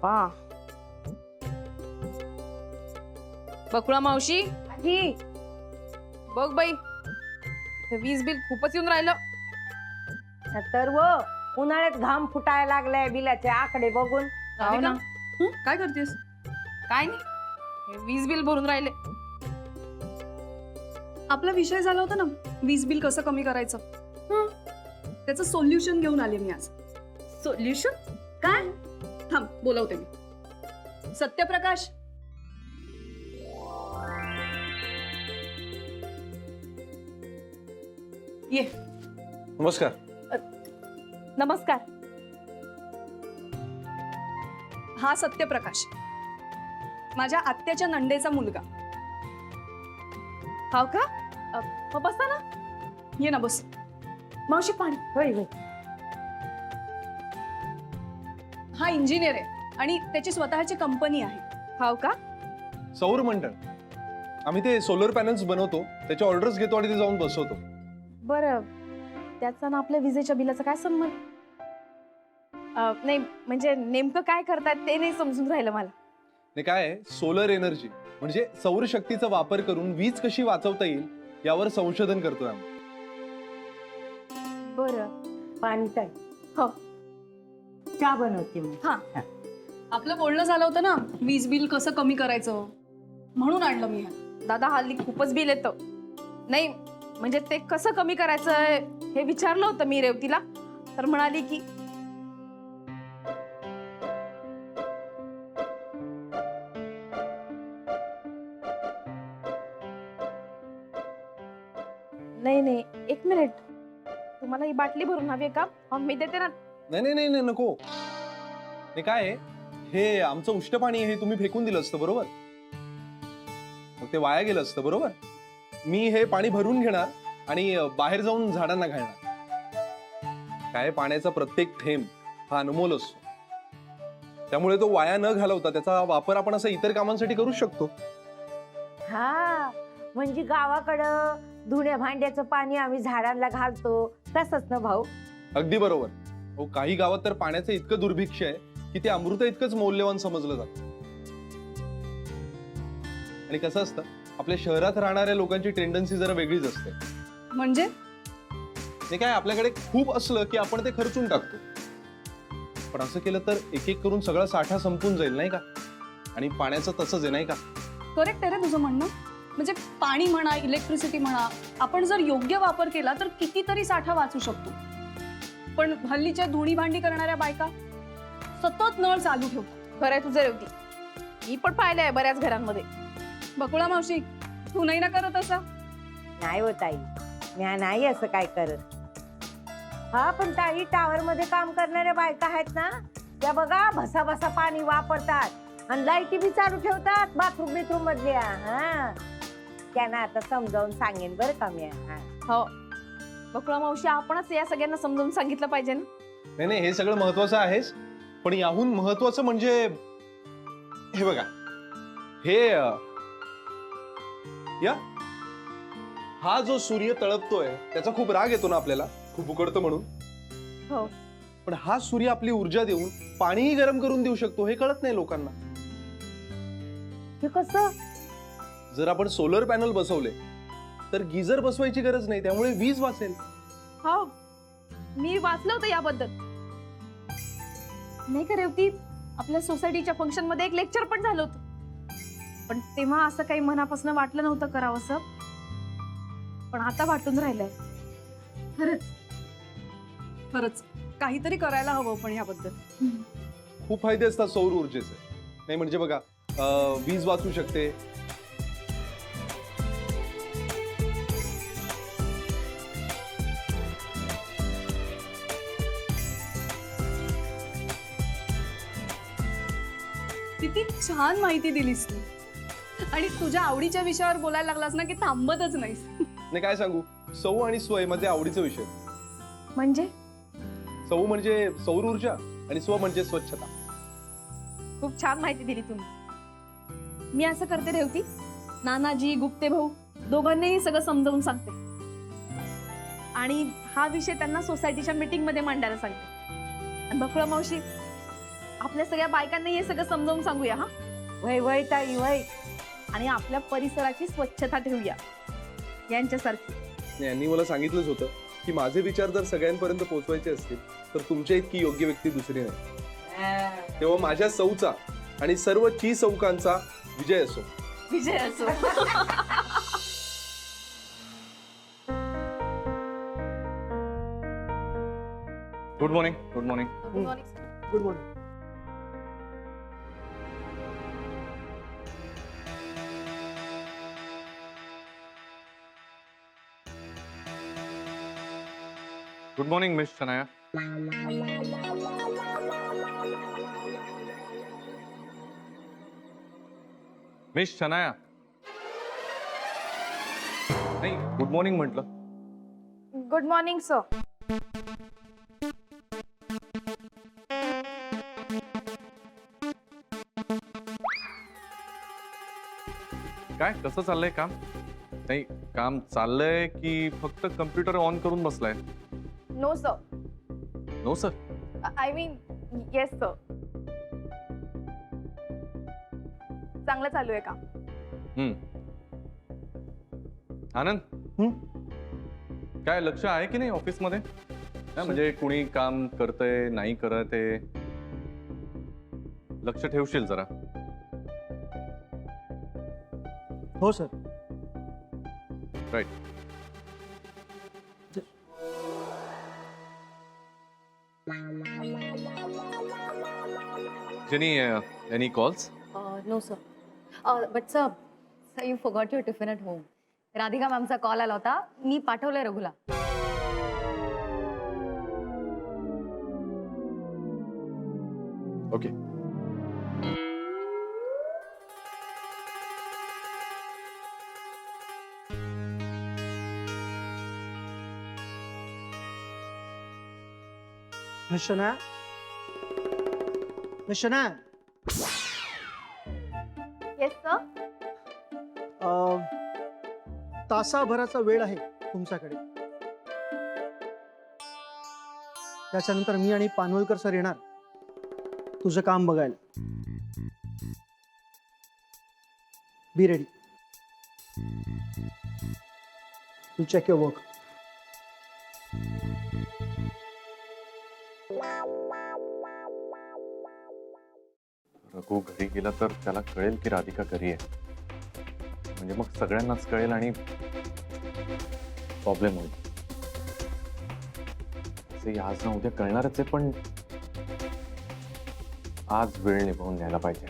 बाप्पा. बकुळा मावशी आजी बघ बाई, हे वीज बिल खूपच येऊन राहिलं. तर उन्हाळ्यात घाम फुटायला लागलाय बिलाचे आकडे बघून. हो ना. काय करतेस? काय नाही, हे वीज बिल भरून राहिले. आपला विषय झाला होता ना, वीज बिल कसं कमी करायचं. त्याचं सोल्युशन घेऊन आले मी आज. सोल्युशन काय? थांब बोलवते मी. सत्यप्रकाश, ये. नमस्कार. नमस्कार. हा सत्यप्रकाश माझ्या आत्याच्या नंडेचा मुलगा. हाव का? मग बसा ना. ये ना बस. मावशी पाणी. होय होय. हा इंजिनियर आहे आणि त्याची स्वतःची कंपनी आहे. हाव का? सौर मंडळ. आम्ही ते सोलर पॅनल्स बनवतो, त्याचे ऑर्डर्स घेतो आणि ते जाऊन बसवतो. बरं, त्याचा ना आपल्या विजेच्या बिलाचा काय संबंध? नाही म्हणजे नेमकं काय करतात ते नाही समजून राहिलं मला. हे काय आहे, सोलर एनर्जी म्हणजे सौर शक्तीचा वापर करून वीज कशी वाचवता येईल यावर संशोधन करतोय आम्ही. बरं. पाणी ताई. हो. चहा बनवते मी. हा, आपलं बोलणं झालं होतं ना, वीज बिल कसं कमी करायचं, म्हणून आणलं मी. दादा हल्ली खूपच बिल येतं. नाही म्हणजे ते कसं कमी करायचं हे विचारलं होतं मी रेवतीला, तर म्हणाली की नाही नाही, एक मिनिट. तुम्हाला ही बाटली भरून हवी का? मी देते ना. नाही नाही नाही नाही, नको. हे काय आहे, हे आमचं उष्ट पाणी आहे, हे तुम्ही फेकून दिलं असतं बरोबर, मग ते वाया गेलं असतं बरोबर. मी हे पाणी भरून घेणार आणि बाहेर जाऊन झाडांना घालणार. काय, पाण्याचा प्रत्येक थेंब हा अनमोल असतो, त्यामुळे तो वाया न घालवता त्याचा वापर आपण असं इतर कामांसाठी करू शकतो. हा म्हणजे गावाकडं धुण्या भांड्याचं पाणी आम्ही झाडांना घालतो तसंच ना भाऊ. अगदी बरोबर. हो, काही गावात तर पाण्याचं इतकं दुर्भिक्ष आहे की ते अमृत इतकंच मौल्यवान समजलं जातं. आणि कसं असतं, आपल्या शहरात राहणाऱ्या लोकांची टेंडन्सी जरा वेगळीच असते. म्हणजे ते काय, आपल्याकडे खूप असलं की आपण ते खर्चून टाकतो, पण असं केलं तर एक एक करून सगळा साठा संपून जाईल नाही का. आणि पाण्याचं तसंच आहे नाही का. करेक्ट आहे रे तुझं म्हणणं. म्हणजे पाणी म्हणा, इलेक्ट्रिसिटी म्हणा, आपण जर योग्य वापर केला तर कितीतरी साठा वाचू शकतो. पण हल्लीच्या धुणी भांडी करणाऱ्या बायका सतत नळ चालू ठेवतात. खरंय तुझं रेवती, मी पण पाहिलंय बऱ्याच घरांमध्ये. बकुळा मावशी, तू नाही ना करत असा? नाही हो ताई, मी नाही असं काय करत. हा पण ताई, टावर मध्ये काम करणाऱ्या बायका आहेत ना, त्या बघा भसा भसा पाणी वापरतात आणि लाईटी बी चालू ठेवतात बाथरूम बिथरूम मधल्या. हा, त्यांना आता समजावून सांगेन बरं का मी. हो बकुळा मावशी, आपणच या सगळ्यांना समजावून सांगितलं पाहिजे ना. नाही नाही, हे सगळं महत्वाचं आहेच, पण याहून महत्वाचं म्हणजे हे बघा, हे या हा जो सूर्य तळपतोय त्याचा खूप राग येतो ना आपल्याला, खूप उकडतं म्हणून. हो. पण हा सूर्य आपली ऊर्जा देऊन पाणीही गरम करून देऊ शकतो, हे कळत नाही लोकांना. हे कसं? जर आपण सोलर पॅनल बसवले तर गिझर बसवायची गरज नाही, त्यामुळे वीज वाचेल. हो, मी वाचलं होतं याबद्दल. नाही का रेवती, आपल्या सोसायटीच्या फंक्शन मध्ये एक लेक्चर पण झालं होतं, पण तेव्हा असं काही मनापासून वाटलं नव्हतं करावंसं, पण आता वाटून राहिलंय. खरंच खरंच काहीतरी करायला हवं पण याबद्दल. खूप फायदे असतात सौर ऊर्जेचे. नाही म्हणजे बघा, वीज वाचू शकते, किती छान माहिती दिलीस तू. आणि तुझ्या आवडीच्या विषयावर बोलायला लागलास ना की थांबतच नाहीस. नाही काय सांगू, सौ आणि स्वय माझे आवडीचा विषय. म्हणजे सौ म्हणजे सौर ऊर्जा आणि स्व म्हणजे स्वच्छता. खूप छान माहिती दिली तुम्ही. मी असं करते रेवती, नानाजी, गुप्ते भाऊ दोघांनाही सगळं समजावून सांगते आणि हा विषय त्यांना सोसायटीच्या मीटिंग मध्ये मांडायला सांगते. आणि बकुळा मावशी, आपल्या सगळ्या बायकांना हे सगळं समजावून सांगूया हा. वय वय ताई वय. आणि आपल्या परिसराची स्वच्छता ठेवूया यांच्यासारखी. यांनी मला सांगितलंच होतं की माझे विचार जर सगळ्यांपर्यंत पोहोचवायचे असतील तर तुमच्या इतकी योग्य व्यक्ती दुसरी नाही. तेव्हा माझ्या सौचा आणि सर्व ची सौकांचा विजय असो. विजय असो. Good morning. Good morning. Good morning. Good morning miss Shanaya. Miss Shanaya. नाही, गुड मॉर्निंग म्हटलं. Good morning sir. काय कसं चाललंय काम? नाही, काम चाललंय की फक्त कम्प्युटर ऑन करून बसलाय? No sir. No sir. I mean yes sir. चांगलं चालू आहे काम. आनंद, काय लक्ष आहे की नाही ऑफिस मध्ये? म्हणजे कुणी काम करतंय नाही करत आहे, लक्ष ठेवशील जरा. हो sir. Right. Jenny, any calls? No, sir. But sir, you forgot your tiffin at home. Radhika मॅमचा कॉल आला होता, मी पाठवलंय रघुला. Okay. निशना, निशना, येस सर. तासाभराचा वेळ आहे तुमच्याकडे. त्याच्यानंतर मी आणि पानवलकर सर येणार तुझं काम बघायला. Be ready. You check your work. Raghu घरी गेला तर त्याला कळेल की राधिका घरी आहे. म्हणजे मग सगळ्यांनाच कळेल आणि प्रॉब्लेम होईल. असे आज ना उद्या कळणारच आहे, पण आज वेळ निभावून घ्यायला पाहिजे.